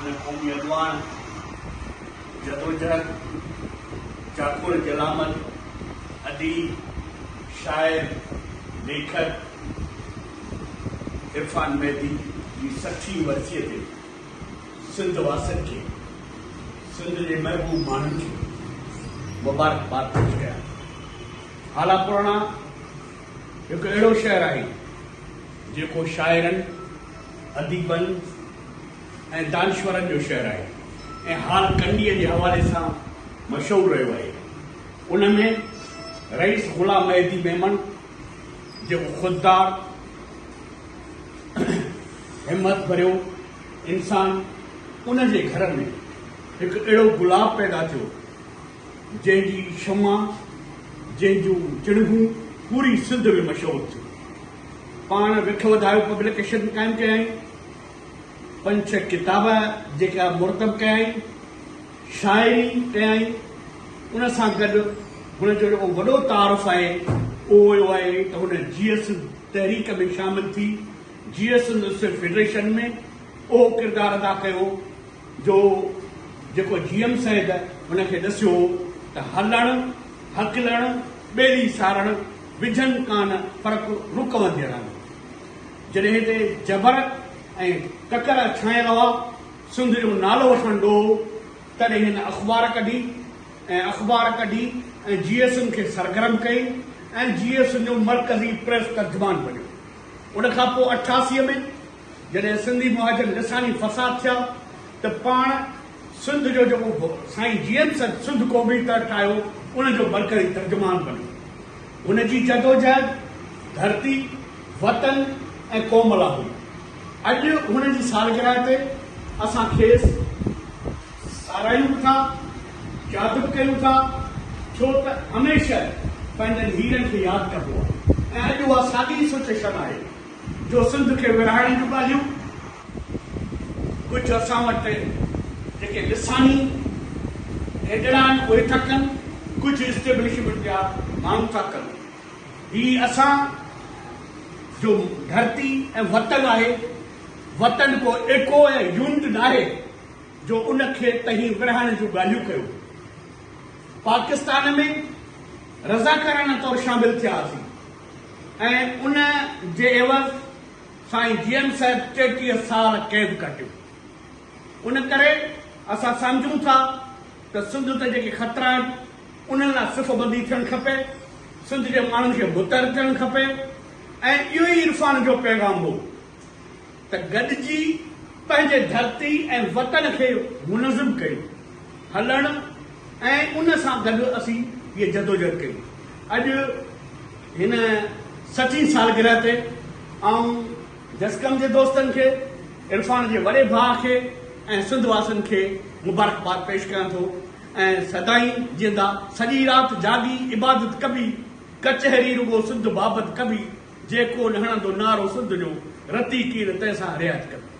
उन क़ौमी अॻवान जदोजहद चाकुर जलामत अदीब शाइर लेखक इरफान मेहदी जी 60 वर्सीअ ते सिंध वासियुनि खे सिंध जे महबूब माण्हुनि खे मुबारकबाद पेश कया। आला पुराणा हिकु अहिड़ो शहर आहे जेको शाइरनि अदीबनि ऐं दानश्वरनि जो शहर आहे ऐं हाल कंडीअ जे हवाले सां मशहूरु रहियो आहे। उन में रईस गुलाम मेहदी मेमन जेको ख़ुददार हिम्मत भरियो इंसान, उन जे घर में हिकु अहिड़ो गुलाब पैदा थियो जंहिंजी शमा जंहिंजूं चिणगूं पूरी सिंध में मशहूरु थियो। पाण विख वधायो पब्लिकेशन क़ाइमु कयई, 5-6 किताब जेका मुरतब कयई, शाइरी कयई। उन सां गॾु हुन जो जेको वॾो तारुफ़ आहे उहो आहे त हुन GS तहरीक में शामिल थी GS फेडरेशन में उहो किरदारु अदा कयो जो जेको GM सैद हुनखे ॾसियो त हलणु हकलणु ॿेड़ी सारणु विझनि कान फ़र्क़ु रुकवंदे रहनि। जॾहिं हिते जबर ऐं टकर छायल हुआ, सिंध जो नालो वठणु ॾोहो, तॾहिं हिन अख़बार कढी ऐं GS खे सरगर्म कई ऐं GS जो मरकज़ी प्रेस तर्जुमान बणियो। उन खां पोइ 88 में जॾहिं सिंधी मुहाजिर लिसानी फ़साद थिया त पाण सिंध जो जेको साईं GM सिंध क़ौमी तर्क ठाहियो, उन जो मरकज़ी तर्जुमान बणियो। उनजी जदोजहद धरती वतन ऐं क़ौम लाइ हुई। अॼु हुनजी सालगिरह ते असां खेसि सारायूं था, चादब कयूं था, छो त हमेशह पंहिंजनि हीरनि खे यादि कंदो आहे ऐं अॼु उहा साॻी सिचुएशन आहे जो सिंध खे विरहाइण जूं ॻाल्हियूं कुझु असां वटि जेके लिसानी हेॾड़ा आहिनि उहे था कनि, कुझु इस्टेब्लिशमेंट जा माण्हू था कनि। हीअ असां जो धरती ऐं वतन आहे, वतन को एको ऐं यूनिट न आहे जो उनखे तही विरहाइण जूं ॻाल्हियूं कयो। पाकिस्तान में रज़ाकाराना तौर शामिल थियासीं ऐं उन जे एवज़ साईं GM साहिब 33 साल क़ैद कटियो। उन करे असां सम्झूं था त सिंध ते जेके ख़तरा आहिनि उन्हनि लाइ सिफ़बंदी थियणु खपे, सिंध जे माण्हुनि खे मुतहर थियणु खपे ऐं इहो ई इरफान जो पैगाम हो त गॾिजी पंहिंजे धरती ऐं वतन खे मुनज़िम कयूं, हलणु ऐं उन सां गॾु असीं इहे जदोजहद कयूं। अॼु हिन 60 सालगिरह ते आऊं जसकम जे दोस्तनि खे, इरफान जे वॾे भाउ खे ऐं सिंध वासियुनि खे मुबारकबाद पेश कयां थो ऐं सदाईं जीअंदा, सॼी राति जागी इबादत कबी, कचहरी रुगो सिंध बाबति कबी, जेको लहणंदो नारो सिंध जो रती कीर तंहिंसां रियायत कबी।